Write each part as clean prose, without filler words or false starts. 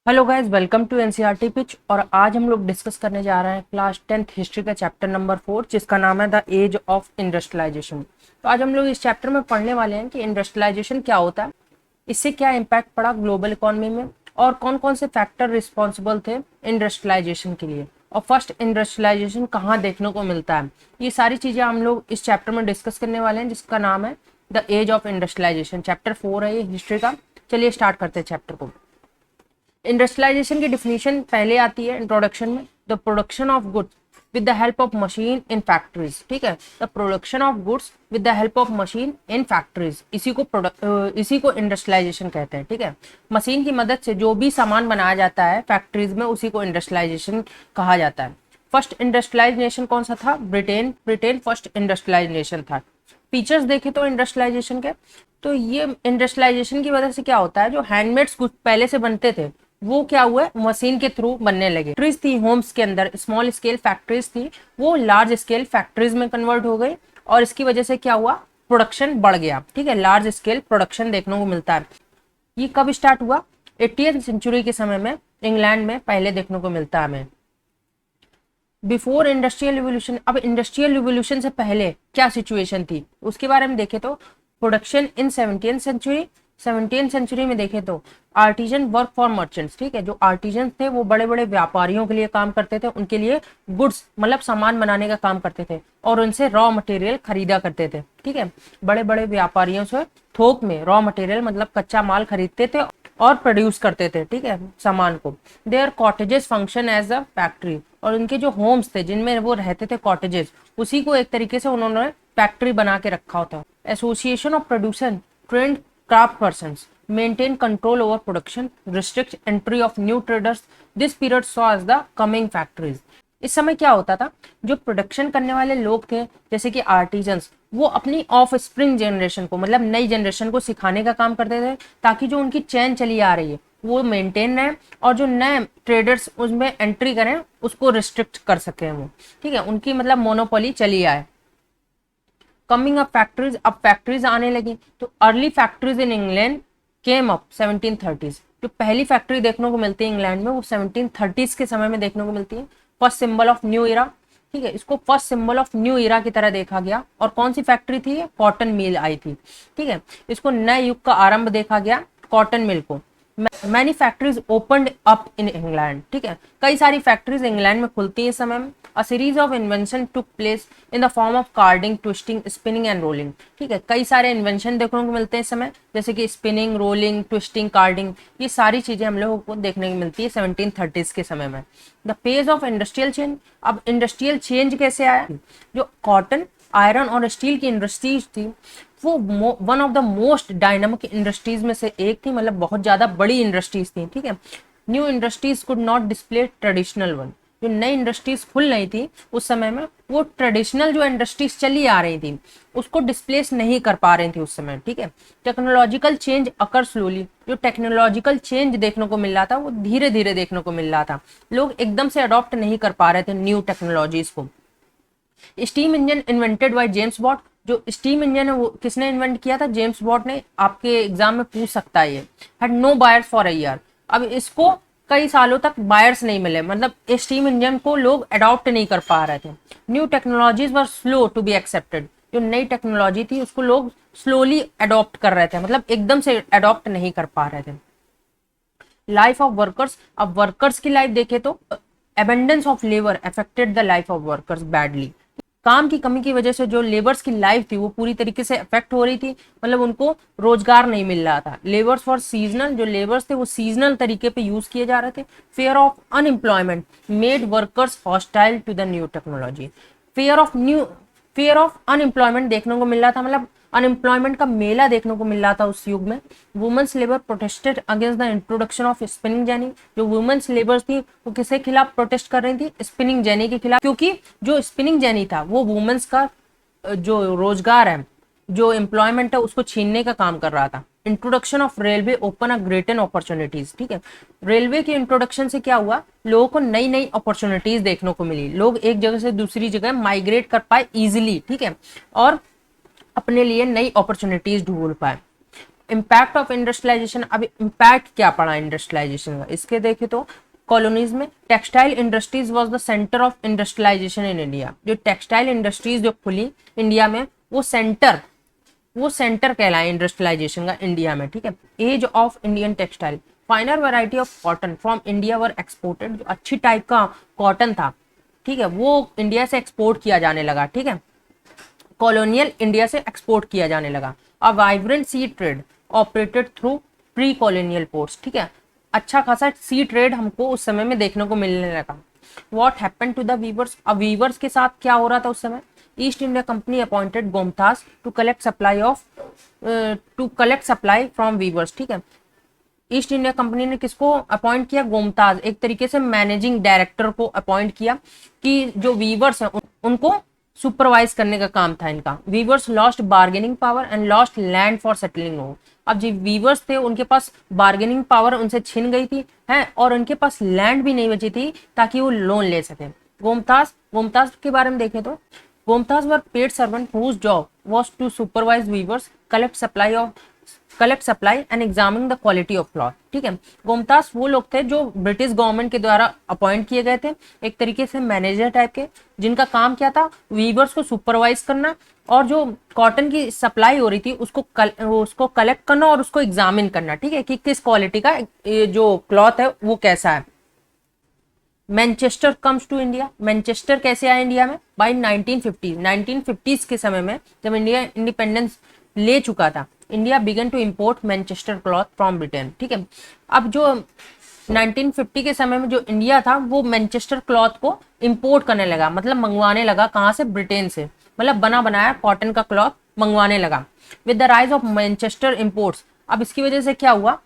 Hello guys, welcome to NCERT pitch. और आज हम लोग डिस्कस करने जा रहे हैं क्लास 10th हिस्ट्री का चैप्टर नंबर 4, जिसका नाम है द एज ऑफ इंडस्ट्रियलाइजेशन। तो आज हम लोग इस चैप्टर में पढ़ने वाले हैं कि इंडस्ट्रियलाइजेशन क्या होता है, इससे क्या इम्पैक्ट पड़ा ग्लोबल इकोनॉमी में, और कौन कौन से फैक्टर रिस्पॉन्सिबल थे इंडस्ट्रियलाइजेशन के लिए, और फर्स्ट इंडस्ट्रियलाइजेशन कहाँ देखने को मिलता है। ये सारी चीज़ें हम लोग इस चैप्टर में डिस्कस करने वाले हैं, जिसका नाम है the age of industrialisation. Chapter 4 है ये हिस्ट्री का। चलिए स्टार्ट करते हैं चैप्टर को। इंडस्ट्रियलाइजेशन की डिफिनीशन पहले आती है इंट्रोडक्शन में, the production of goods with the help of machine in factories. ठीक है, the production of goods with the help of machine in factories, इसी को इंडस्ट्रियलाइजेशन कहते हैं। ठीक है, मशीन की मदद से जो भी सामान बनाया जाता है फैक्ट्रीज में, उसी को इंडस्ट्रियलाइजेशन कहा जाता है। फर्स्ट इंडस्ट्रियलाइज नेशन कौन सा था? ब्रिटेन फर्स्ट इंडस्ट्रियलाइज नेशन था। फीचर्स देखे तो इंडस्ट्रियलाइजेशन के, तो ये इंडस्ट्रियलाइजेशन की वजह से क्या होता है, जो हैंडमेड्स कुछ पहले से बनते थे वो क्या हुआ, मशीन के थ्रू बनने लगे। फैक्ट्रीज थी होम्स के अंदर, स्मॉल स्केल फैक्ट्रीज थी, वो लार्ज स्केल फैक्ट्रीज में कन्वर्ट हो गई, और इसकी वजह से क्या हुआ, प्रोडक्शन बढ़ गया। ठीक है, लार्ज स्केल प्रोडक्शन देखने को मिलता है। ये कब स्टार्ट हुआ? 80th सेंचुरी के समय में इंग्लैंड में पहले देखने को मिलता है हमें। बिफोर इंडस्ट्रियल रिवोल्यूशन, अब इंडस्ट्रियल रिवोल्यूशन से पहले क्या सिचुएशन थी उसके बारे में देखें तो प्रोडक्शन इन 17th सेंचुरी में देखें तो आर्टिजन वर्क फॉर मर्चेंट्स। ठीक है, जो आर्टिजन थे वो बड़े बड़े व्यापारियों के लिए काम करते थे, उनके लिए गुड्स मतलब सामान बनाने का काम करते थे, और उनसे रॉ मटेरियल खरीदा करते थे। ठीक है, बड़े बड़े व्यापारियों से थोक में रॉ मटेरियल मतलब कच्चा माल खरीदते थे और प्रोड्यूस करते थे। ठीक है, सामान को। Their cottages function as a factory, और उनके जो होम्स थे जिनमें वो रहते थे कॉटेजेस, उसी को एक तरीके से उन्होंने फैक्ट्री बना के रखा होता। Association of production trend craft persons maintain control over production, restrict entry of new traders. This period saw as the coming factories. इस समय क्या होता था, जो प्रोडक्शन करने वाले लोग थे जैसे कि आर्टिजन्स, वो अपनी ऑफ स्प्रिंग जनरेशन को मतलब नई जनरेशन को सिखाने का काम करते थे, ताकि जो उनकी चेन चली आ रही है वो मेंटेन रहे, और जो नए ट्रेडर्स उसमें एंट्री करें उसको रिस्ट्रिक्ट कर सकें वो। ठीक है, उनकी मतलब मोनोपोली चली आए। कमिंग अप फैक्ट्रीज, अब फैक्ट्रीज आने लगी, तो early factories in England came up 1730s। जो पहली फैक्ट्री देखने को मिलती है इंग्लैंड में वो 1730s के समय में देखने को मिलती है। फर्स्ट सिंबल ऑफ न्यू इरा। ठीक है, इसको फर्स्ट सिंबल ऑफ न्यू इरा की तरह देखा गया। और कौन सी फैक्ट्री थी? कॉटन मिल आई थी। ठीक है, इसको नए युग का आरंभ देखा गया कॉटन मिल को। Many factories opened up in England. ठीक है, कई सारी फैक्ट्रीज इंग्लैंड में खुलती है इस समय में। A series of invention took place in the form of carding, twisting, spinning and rolling. ठीक है, कई सारे इन्वेंशन देखने को मिलते हैं इस समय, जैसे कि स्पिनिंग, रोलिंग, ट्विस्टिंग, कार्डिंग, ये सारी चीजें हम लोगों को देखने को मिलती है 1730s के समय में। The page of industrial change, अब इंडस्ट्रियल चेंज कैसे आया? जो कॉटन, आयरन और स्टील की इंडस्ट्रीज थी वो one of the most dynamic industries में से एक थी, मतलब बहुत ज्यादा बड़ी इंडस्ट्रीज थी। ठीक है, new industries could not display traditional one. जो नई इंडस्ट्रीज खुल रही थी उस समय में, वो ट्रेडिशनल जो इंडस्ट्रीज चली आ रही थी उसको डिस्प्लेस नहीं कर पा रही थी उस समय। ठीक है, टेक्नोलॉजिकल चेंज अकर स्लोली, जो टेक्नोलॉजिकल चेंज देखने को मिल रहा था वो धीरे धीरे देखने को मिल रहा था, लोग एकदम से अडॉप्ट नहीं कर पा रहे थे न्यू टेक्नोलॉजीज को। Steam engine invented by James Watt, जो स्टीम इंजन है वो किसने इन्वेंट किया था? जेम्स वॉट ने। आपके एग्जाम में पूछ सकता है ये। Had no buyers for a year, अब इसको कई सालों तक बायर्स नहीं मिले, मतलब स्टीम इंजन को लोग अडॉप्ट नहीं कर पा रहे थे। New technologies were slow to be accepted, जो नई टेक्नोलॉजी थी उसको लोग स्लोली अडॉप्ट कर रहे थे, मतलब एकदम से अडॉप्ट नहीं कर पा रहे थे। लाइफ ऑफ वर्कर्स, अब वर्कर्स की लाइफ देखे तो abundance of labour affected the life of workers badly. काम की कमी की वजह से जो लेबर्स की लाइफ थी वो पूरी तरीके से अफेक्ट हो रही थी, मतलब उनको रोजगार नहीं मिल रहा था। लेबर्स फॉर सीजनल, जो लेबर्स थे वो सीजनल तरीके पे यूज किए जा रहे थे। Fear of unemployment made workers hostile to the new technology. Fear of unemployment देखने को मिल रहा था, मतलब अनएम्प्लॉयमेंट का मेला देखने को मिल रहा था उस युग में। Women's labour protested against the introduction of spinning jenny, जो वुमेन्स लेबर थी वो किसके खिलाफ प्रोटेस्ट कर रही थी? स्पिनिंग जेनी के खिलाफ, क्योंकि जो स्पिनिंग जेनी था वो वुमेन्स का जो रोजगार है, जो एम्प्लॉयमेंट है उसको छीनने का काम कर रहा था। Introduction of railway open a greater opportunities. ठीक है, रेलवे के इंट्रोडक्शन से क्या हुआ, लोगों को नई नई अपॉर्चुनिटीज देखने को मिली, लोग एक जगह से दूसरी जगह माइग्रेट कर पाए इजिली। ठीक है, और अपने लिए नई अपॉर्चुनिटीज ढूंढ पाए। इम्पैक्ट ऑफ इंडस्ट्रियलाइजेशन, अब इम्पैक्ट क्या पड़ा इंडस्ट्रियलाइजेशन का, इसके देखे तो कॉलोनीज में textile industries was the centre of industrialisation in India. जो टेक्सटाइल इंडस्ट्रीज जो खुली इंडिया में, वो सेंटर कहलाए इंडस्ट्रियलाइजेशन का इंडिया में, ठीक है। Age of Indian textile, finer variety of cotton from India were exported, जो अच्छी टाइप का कॉटन था, ठीक है, वो इंडिया से एक्सपोर्ट किया जाने लगा, ठीक है, कॉलोनियल इंडिया से एक्सपोर्ट किया जाने लगा। A vibrant sea trade operated through pre colonial ports, ठीक है, अच्छा खासा सी ट्रेड हमको उस समय में देखने को मिलने लगा। What happened to the weavers, अब वीवर्स के साथ क्या हो रहा था उस समय, East India Company appointed gomasthas to collect supply from weavers, ठीक है। ईस्ट इंडिया कंपनी ने किसको अपॉइंट किया, गोमताज, एक तरीके से मैनेजिंग डायरेक्टर को अपॉइंट किया कि जो वीवर्स हैं उनको सुपरवाइज करने का काम था इनका। Weavers lost bargaining power and lost land for settling हो, अब जो वीवर्स थे उनके पास बार्गेनिंग पावर उनसे छिन गई थी हैं, और उनके पास लैंड भी नहीं बची थी ताकि वो लोन ले सके। गोमताज के बारे में देखें तो gomasthas were paid servant whose job was to supervise weavers, collect supply and examine the quality of cloth, ठीक है। गोमतास वो लोग थे जो ब्रिटिश गवर्नमेंट के द्वारा अपॉइंट किए गए थे, एक तरीके से मैनेजर टाइप के, जिनका काम क्या था, वीवर्स को सुपरवाइज करना और जो कॉटन की सप्लाई हो रही थी उसको कलेक्ट करना और उसको एग्जामिन करना, ठीक है, कि किस क्वालिटी का जो क्लॉथ है वो कैसा है। Manchester comes to India, Manchester कैसे आया इंडिया में, बाई 1950s के समय में, जब इंडिया इंडिपेंडेंस ले चुका था, India began to import Manchester cloth from Britain, ठीक है। अब जो 1950 के समय में जो इंडिया था वो मैनचेस्टर क्लॉथ को इंपोर्ट करने लगा, मतलब मंगवाने लगा, कहाँ से, ब्रिटेन से, मतलब बना बनाया कॉटन का क्लॉथ मंगवाने लगा। With the rise of Manchester imports, अब इसकी वजह से क्या हुआ,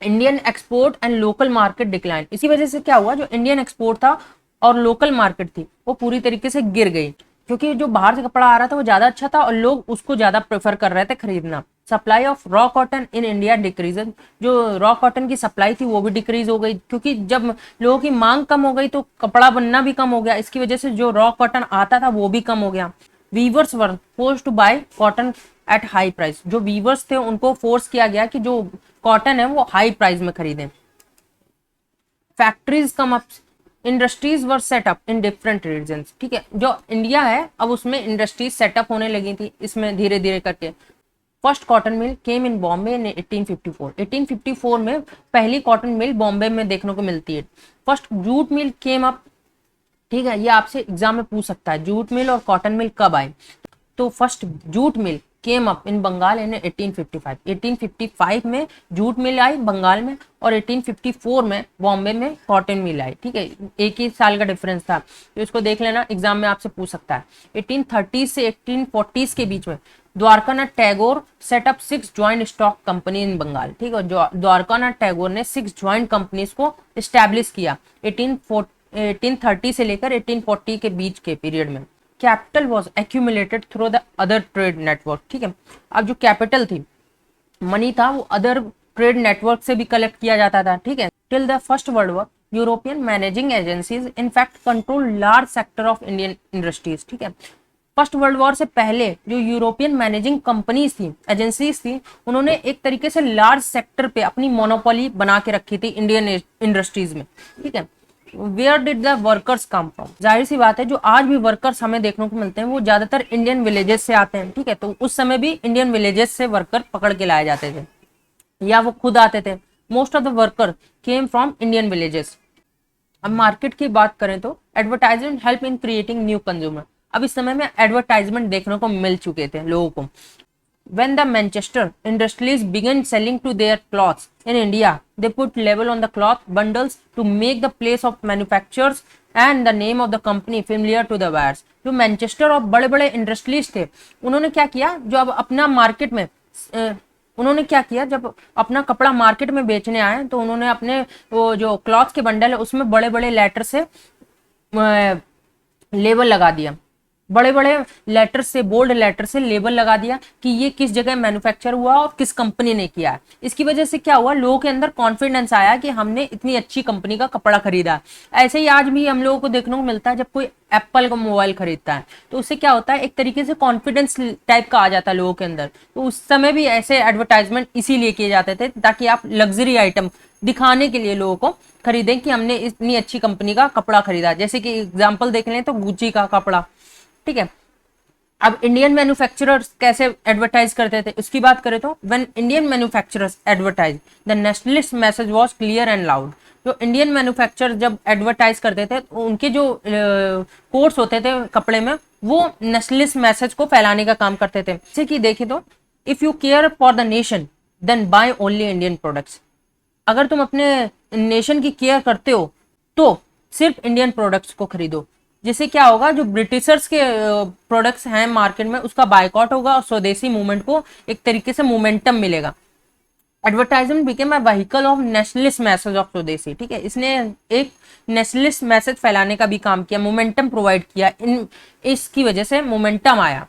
Indian export and local market decline, इसी वजह से क्या हुआ, जो इंडियन एक्सपोर्ट था और लोकल मार्केट थी वो पूरी तरीके से गिर गई, क्योंकि जो बाहर से कपड़ा आ रहा था वो ज्यादा अच्छा था और लोग उसको ज्यादा प्रेफर कर रहे थे खरीदना। Supply of raw cotton in India decrease, जो रॉ कॉटन की सप्लाई थी वो भी डिक्रीज हो गई, क्योंकि जब लोगों की मांग कम हो गई तो कपड़ा बनना भी कम हो गया, इसकी वजह से जो रॉ कॉटन आता था वो भी कम हो गया। Weavers were forced to buy cotton at high price, जो वीवर्स थे उनको फोर्स किया गया कि जो कॉटन है वो हाई प्राइस में खरीदें। Factories come up, industries were set up in different regions, ठीक है, जो इंडिया है अब उसमें इंडस्ट्रीज सेटअप होने लगी थी इसमें धीरे धीरे करके। फर्स्ट कॉटन मिल केम इन बॉम्बे इन 1854 में पहली कॉटन मिल बॉम्बे में देखने को मिलती है। First jute mill came up, ठीक है, ये आपसे एग्जाम में पूछ सकता है, जूट मिल और कॉटन मिल कब आए, तो first jute mill came up in Bengal in 1855 में जूट मिल आई बंगाल में, और 1854 में बॉम्बे में कॉटन मिल आई, ठीक है, एक ही साल का डिफरेंस था, तो इसको देख लेना, एग्जाम में आपसे पूछ सकता है। 1830 से 1840 के बीच में Dwarkanath Tagore set up 6 joint stock company in Bengal, ठीक है, द्वारकानाथ टैगोर ने 6 ज्वाइंट कंपनीज को स्टैब्लिश किया 1830 से लेकर 1840 के बीच के पीरियड में। Capital was accumulated through the other trade network, ठीक है, अब जो कैपिटल थी, मनी था, वो अदर ट्रेड नेटवर्क से भी कलेक्ट किया जाता था, ठीक है। Till the first world war European managing agencies in fact control large sector of Indian industries, ठीक है, फर्स्ट वर्ल्ड वॉर से पहले जो यूरोपियन मैनेजिंग कंपनीज थी, एजेंसीज थी, उन्होंने एक तरीके से लार्ज सेक्टर पे अपनी मोनोपोली बना के रखी थी इंडियन इंडस्ट्रीज में, ठीक है। Where did the workers come from, जाहिर सी बात है जो आज भी वर्कर्स हमें देखने को मिलते हैं वो ज्यादातर इंडियन विलेजेस से आते हैं, ठीक है, तो उस समय भी इंडियन विलेजेस से वर्कर पकड़ के लाए जाते थे या वो खुद आते थे। Most of the worker came from Indian villages. अब मार्केट की बात करें तो advertisement help in creating new consumer, अब इस समय में एडवर्टाइजमेंट देखने को मिल चुके थे लोगों को। When the Manchester industries began selling to their cloths in India, they put label on the cloth bundles to make the place of manufacturers and the name of the company familiar to the buyers. जो Manchester और बड़े बड़े industries थे उन्होंने क्या किया, जो अब अपना मार्केट में उन्होंने क्या किया, जब अपना कपड़ा मार्केट में बेचने आए तो उन्होंने अपने वो जो क्लॉथ के बंडल है उसमें बड़े बड़े लेटर से लेबल लगा दिया, बड़े बड़े लेटर से, बोल्ड लेटर से लेबल लगा दिया कि ये किस जगह मैन्युफैक्चर हुआ और किस कंपनी ने किया है। इसकी वजह से क्या हुआ, लोगों के अंदर कॉन्फिडेंस आया कि हमने इतनी अच्छी कंपनी का कपड़ा खरीदा। ऐसे ही आज भी हम लोगों को देखने को मिलता है, जब कोई एप्पल का मोबाइल खरीदता है तो उससे क्या होता है, एक तरीके से कॉन्फिडेंस टाइप का आ जाता है लोगों के अंदर। तो उस समय भी ऐसे एडवर्टाइजमेंट इसीलिए किए जाते थे ताकि आप लग्जरी आइटम दिखाने के लिए लोगों को खरीदें कि हमने इतनी अच्छी कंपनी का कपड़ा खरीदा। जैसे कि एग्जाम्पल देख लें तो गुच्ची का कपड़ा, ठीक है। अब इंडियन मैन्युफैक्चरर्स कैसे एडवर्टाइज करते थे इसकी बात करें तो when Indian manufacturers advertise the nationalist message was clear and loud. जो इंडियन मैन्युफैक्चरर जब एडवर्टाइज करते थे तो उनके जो कोड्स होते थे कपड़े में वो नेशनलिस्ट मैसेज को फैलाने का काम करते थे। जैसे कि देखें तो if you care for the nation then buy only Indian products. अगर तुम अपने नेशन की केयर करते हो तो सिर्फ इंडियन प्रोडक्ट्स को खरीदो। जिससे क्या होगा, जो ब्रिटिशर्स के प्रोडक्ट्स हैं मार्केट में उसका बायकॉट होगा और स्वदेशी मूवमेंट को एक तरीके से मोमेंटम मिलेगा। Advertisement became a vehicle of nationalist message of स्वदेशी, ठीक है। इसने एक नेशनलिस्ट मैसेज फैलाने का भी काम किया, मोमेंटम प्रोवाइड किया, इन इसकी वजह से मोमेंटम आया।